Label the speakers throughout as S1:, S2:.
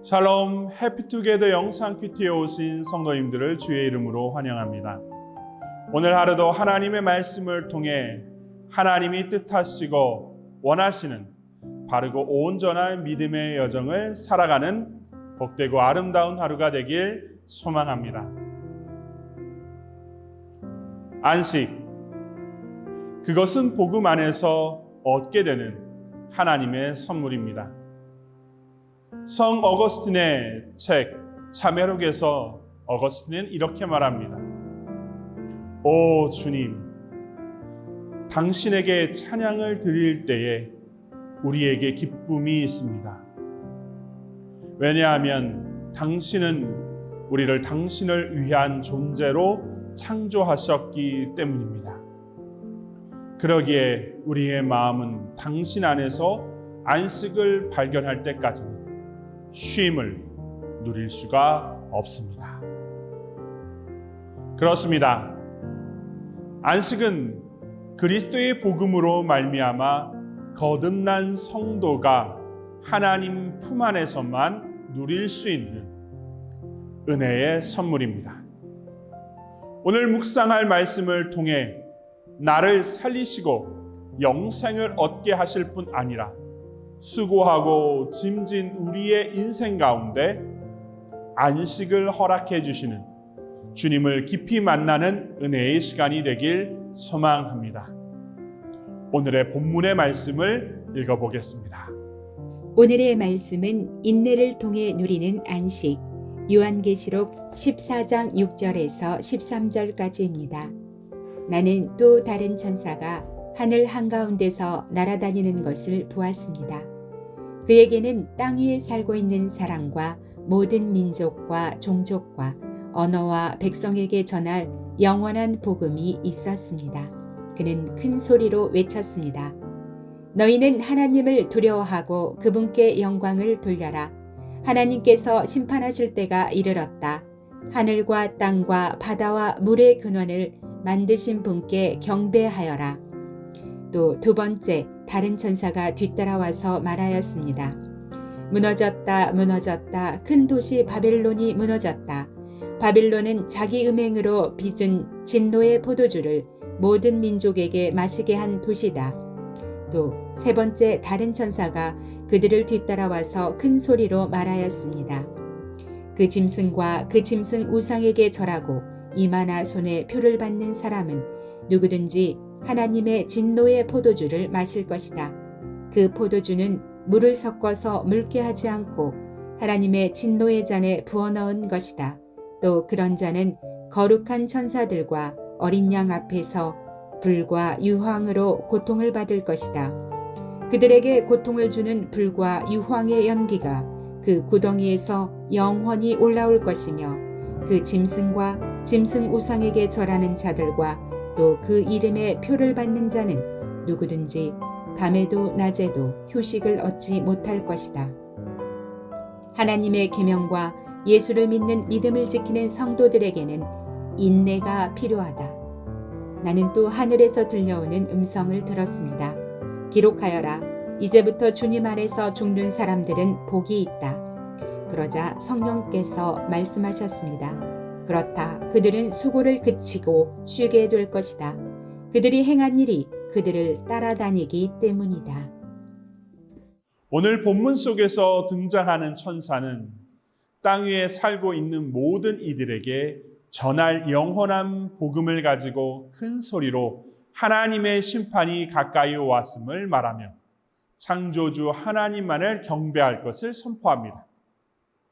S1: 샬롬 해피투게더 영상 큐티에 오신 성도님들을 주의 이름으로 환영합니다. 오늘 하루도 하나님의 말씀을 통해 하나님이 뜻하시고 원하시는 바르고 온전한 믿음의 여정을 살아가는 복되고 아름다운 하루가 되길 소망합니다. 안식, 그것은 복음 안에서 얻게 되는 하나님의 선물입니다. 성 어거스틴의 책 참회록에서 어거스틴은 이렇게 말합니다. 오 주님, 당신에게 찬양을 드릴 때에 우리에게 기쁨이 있습니다. 왜냐하면 당신은 우리를 당신을 위한 존재로 창조하셨기 때문입니다. 그러기에 우리의 마음은 당신 안에서 안식을 발견할 때까지는 쉼을 누릴 수가 없습니다. 그렇습니다. 안식은 그리스도의 복음으로 말미암아 거듭난 성도가 하나님 품 안에서만 누릴 수 있는 은혜의 선물입니다. 오늘 묵상할 말씀을 통해 나를 살리시고 영생을 얻게 하실 뿐 아니라 수고하고 짐진 우리의 인생 가운데 안식을 허락해 주시는 주님을 깊이 만나는 은혜의 시간이 되길 소망합니다. 오늘의 본문의 말씀을 읽어보겠습니다.
S2: 오늘의 말씀은 인내를 통해 누리는 안식, 요한계시록 14장 6절에서 13절까지입니다. 나는 또 다른 천사가 하늘 한가운데서 날아다니는 것을 보았습니다. 그에게는 땅 위에 살고 있는 사람과 모든 민족과 종족과 언어와 백성에게 전할 영원한 복음이 있었습니다. 그는 큰 소리로 외쳤습니다. 너희는 하나님을 두려워하고 그분께 영광을 돌려라. 하나님께서 심판하실 때가 이르렀다. 하늘과 땅과 바다와 물의 근원을 만드신 분께 경배하여라. 또 두 번째 다른 천사가 뒤따라와서 말하였습니다. 무너졌다, 무너졌다. 큰 도시 바벨론이 무너졌다. 바벨론은 자기 음행으로 빚은 진노의 포도주를 모든 민족에게 마시게 한 도시다. 또 세 번째 다른 천사가 그들을 뒤따라와서 큰 소리로 말하였습니다. 그 짐승과 그 짐승 우상에게 절하고 이마나 손에 표를 받는 사람은 누구든지 하나님의 진노의 포도주를 마실 것이다. 그 포도주는 물을 섞어서 묽게 하지 않고 하나님의 진노의 잔에 부어 넣은 것이다. 또 그런 자는 거룩한 천사들과 어린 양 앞에서 불과 유황으로 고통을 받을 것이다. 그들에게 고통을 주는 불과 유황의 연기가 그 구덩이에서 영원히 올라올 것이며 그 짐승과 짐승 우상에게 절하는 자들과 또 그 이름의 표를 받는 자는 누구든지 밤에도 낮에도 휴식을 얻지 못할 것이다. 하나님의 계명과 예수를 믿는 믿음을 지키는 성도들에게는 인내가 필요하다. 나는 또 하늘에서 들려오는 음성을 들었습니다. 기록하여라. 이제부터 주님 안에서 죽는 사람들은 복이 있다. 그러자 성령께서 말씀하셨습니다. 그렇다. 그들은 수고를 그치고 쉬게 될 것이다. 그들이 행한 일이 그들을 따라다니기 때문이다.
S1: 오늘 본문 속에서 등장하는 천사는 땅 위에 살고 있는 모든 이들에게 전할 영원한 복음을 가지고 큰 소리로 하나님의 심판이 가까이 왔음을 말하며 창조주 하나님만을 경배할 것을 선포합니다.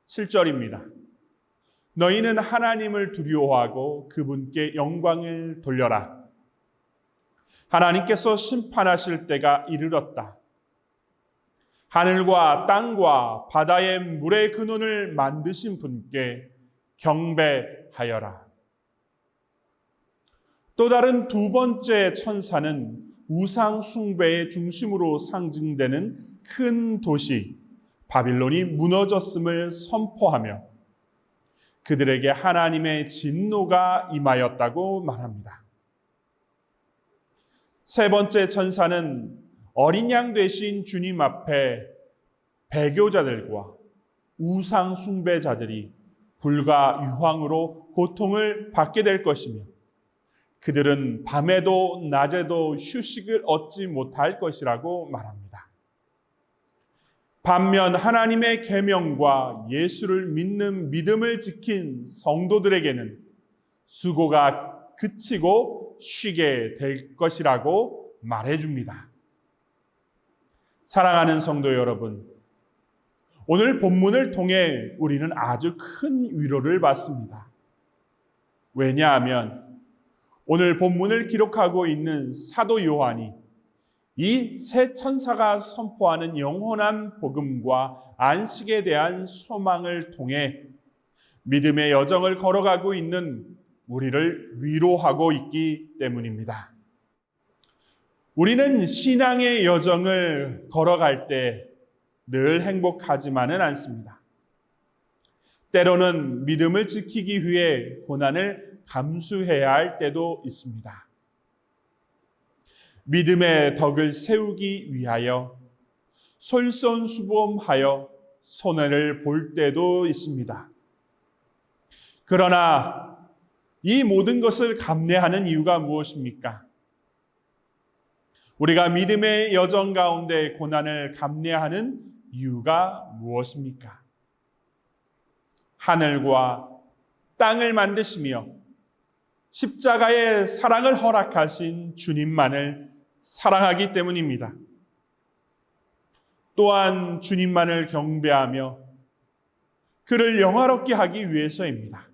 S1: 7절입니다. 너희는 하나님을 두려워하고 그분께 영광을 돌려라. 하나님께서 심판하실 때가 이르렀다. 하늘과 땅과 바다의 물의 근원을 만드신 분께 경배하여라. 또 다른 두 번째 천사는 우상 숭배의 중심으로 상징되는 큰 도시 바빌론이 무너졌음을 선포하며 그들에게 하나님의 진노가 임하였다고 말합니다. 세 번째 천사는 어린 양 되신 주님 앞에 배교자들과 우상 숭배자들이 불과 유황으로 고통을 받게 될 것이며 그들은 밤에도 낮에도 휴식을 얻지 못할 것이라고 말합니다. 반면 하나님의 계명과 예수를 믿는 믿음을 지킨 성도들에게는 수고가 그치고 쉬게 될 것이라고 말해줍니다. 사랑하는 성도 여러분, 오늘 본문을 통해 우리는 아주 큰 위로를 받습니다. 왜냐하면 오늘 본문을 기록하고 있는 사도 요한이 이 세 천사가 선포하는 영원한 복음과 안식에 대한 소망을 통해 믿음의 여정을 걸어가고 있는 우리를 위로하고 있기 때문입니다. 우리는 신앙의 여정을 걸어갈 때 늘 행복하지만은 않습니다. 때로는 믿음을 지키기 위해 고난을 감수해야 할 때도 있습니다. 믿음의 덕을 세우기 위하여 솔선수범하여 손해를 볼 때도 있습니다. 그러나 이 모든 것을 감내하는 이유가 무엇입니까? 우리가 믿음의 여정 가운데 고난을 감내하는 이유가 무엇입니까? 하늘과 땅을 만드시며 십자가의 사랑을 허락하신 주님만을 사랑하기 때문입니다. 또한 주님만을 경배하며 그를 영화롭게 하기 위해서입니다.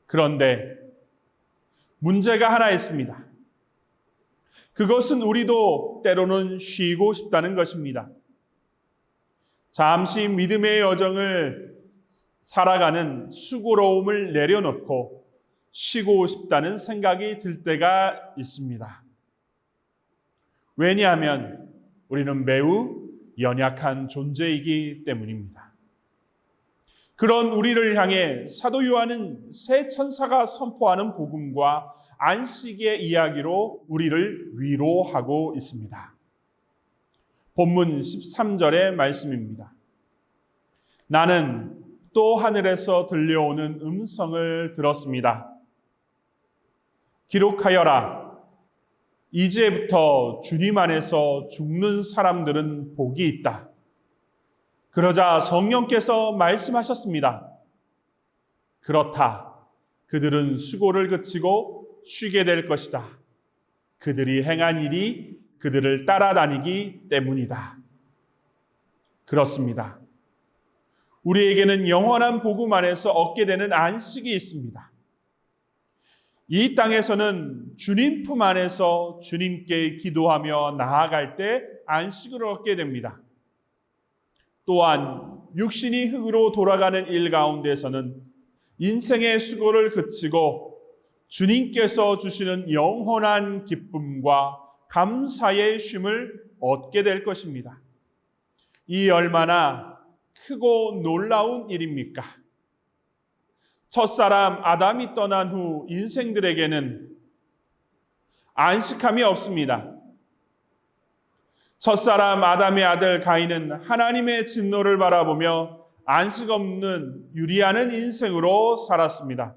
S1: 그런데 문제가 하나 있습니다. 그것은 우리도 때로는 쉬고 싶다는 것입니다. 잠시 믿음의 여정을 살아가는 수고로움을 내려놓고 쉬고 싶다는 생각이 들 때가 있습니다. 왜냐하면 우리는 매우 연약한 존재이기 때문입니다. 그런 우리를 향해 사도 요한은 세 천사가 선포하는 복음과 안식의 이야기로 우리를 위로하고 있습니다. 본문 13절의 말씀입니다. 나는 또 하늘에서 들려오는 음성을 들었습니다. 기록하여라. 이제부터 주님 안에서 죽는 사람들은 복이 있다. 그러자 성령께서 말씀하셨습니다. 그렇다. 그들은 수고를 그치고 쉬게 될 것이다. 그들이 행한 일이 그들을 따라다니기 때문이다. 그렇습니다. 우리에게는 영원한 복음 안에서 얻게 되는 안식이 있습니다. 이 땅에서는 주님 품 안에서 주님께 기도하며 나아갈 때 안식을 얻게 됩니다. 또한 육신이 흙으로 돌아가는 일 가운데서는 인생의 수고를 그치고 주님께서 주시는 영원한 기쁨과 감사의 쉼을 얻게 될 것입니다. 이 얼마나 크고 놀라운 일입니까? 첫사람 아담이 떠난 후 인생들에게는 안식함이 없습니다. 첫사람 아담의 아들 가인은 하나님의 진노를 바라보며 안식 없는 유리하는 인생으로 살았습니다.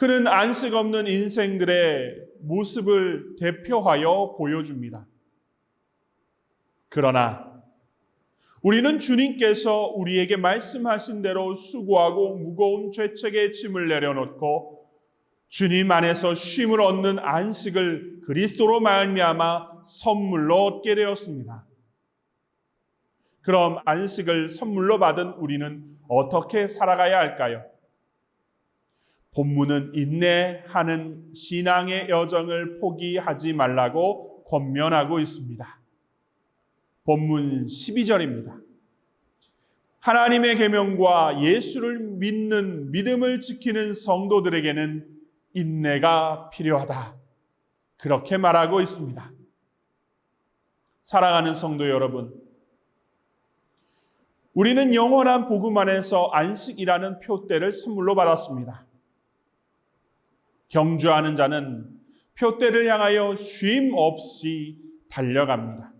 S1: 그는 안식 없는 인생들의 모습을 대표하여 보여줍니다. 그러나 우리는 주님께서 우리에게 말씀하신 대로 수고하고 무거운 죄책의 짐을 내려놓고 주님 안에서 쉼을 얻는 안식을 그리스도로 말미암아 선물로 얻게 되었습니다. 그럼 안식을 선물로 받은 우리는 어떻게 살아가야 할까요? 본문은 인내하는 신앙의 여정을 포기하지 말라고 권면하고 있습니다. 본문 12절입니다. 하나님의 계명과 예수를 믿는 믿음을 지키는 성도들에게는 인내가 필요하다. 그렇게 말하고 있습니다. 사랑하는 성도 여러분, 우리는 영원한 복음 안에서 안식이라는 표대를 선물로 받았습니다. 경주하는 자는 표대를 향하여 쉼 없이 달려갑니다.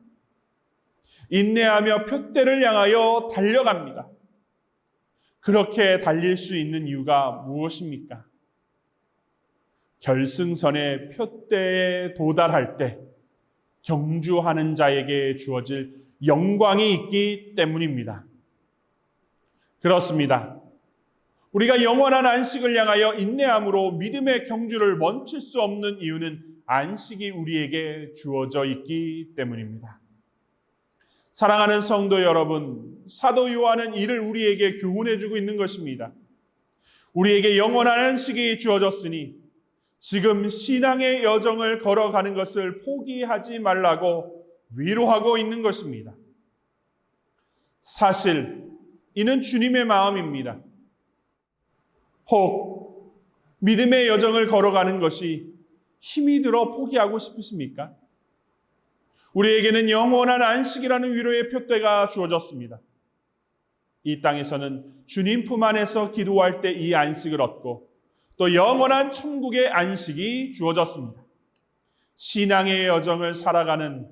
S1: 인내하며 표대를 향하여 달려갑니다. 그렇게 달릴 수 있는 이유가 무엇입니까? 결승선의 표대에 도달할 때 경주하는 자에게 주어질 영광이 있기 때문입니다. 그렇습니다. 우리가 영원한 안식을 향하여 인내함으로 믿음의 경주를 멈출 수 없는 이유는 안식이 우리에게 주어져 있기 때문입니다. 사랑하는 성도 여러분, 사도 요한은 이를 우리에게 교훈해 주고 있는 것입니다. 우리에게 영원한 안식이 주어졌으니 지금 신앙의 여정을 걸어가는 것을 포기하지 말라고 위로하고 있는 것입니다. 사실 이는 주님의 마음입니다. 혹 믿음의 여정을 걸어가는 것이 힘이 들어 포기하고 싶으십니까? 우리에게는 영원한 안식이라는 위로의 표대가 주어졌습니다. 이 땅에서는 주님 품 안에서 기도할 때 이 안식을 얻고 또 영원한 천국의 안식이 주어졌습니다. 신앙의 여정을 살아가는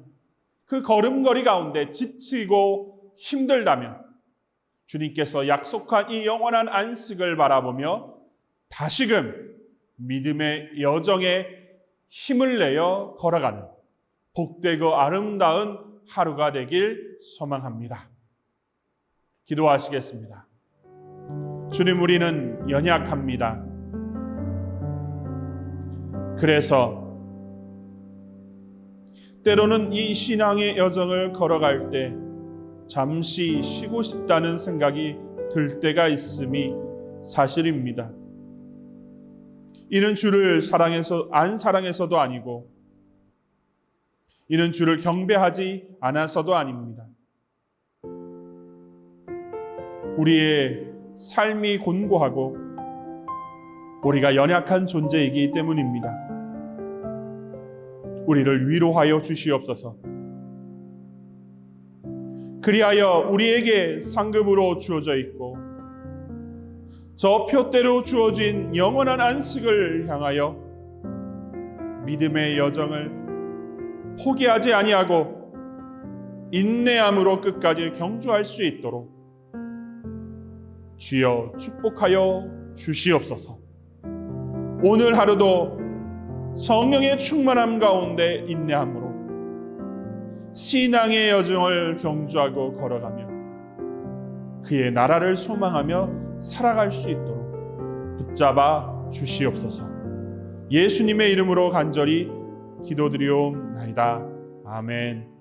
S1: 그 걸음걸이 가운데 지치고 힘들다면 주님께서 약속한 이 영원한 안식을 바라보며 다시금 믿음의 여정에 힘을 내어 걸어가는 복되고 아름다운 하루가 되길 소망합니다. 기도하시겠습니다. 주님, 우리는 연약합니다. 그래서 때로는 이 신앙의 여정을 걸어갈 때 잠시 쉬고 싶다는 생각이 들 때가 있음이 사실입니다. 이는 주를 안 사랑해서도 아니고 이는 주를 경배하지 않아서도 아닙니다. 우리의 삶이 곤고하고 우리가 연약한 존재이기 때문입니다. 우리를 위로하여 주시옵소서. 그리하여 우리에게 상급으로 주어져 있고 저 표대로 주어진 영원한 안식을 향하여 믿음의 여정을 포기하지 아니하고 인내함으로 끝까지 경주할 수 있도록 주여 축복하여 주시옵소서. 오늘 하루도 성령의 충만함 가운데 인내함으로 신앙의 여정을 경주하고 걸어가며 그의 나라를 소망하며 살아갈 수 있도록 붙잡아 주시옵소서. 예수님의 이름으로 간절히 기도드리옵나이다. 아멘.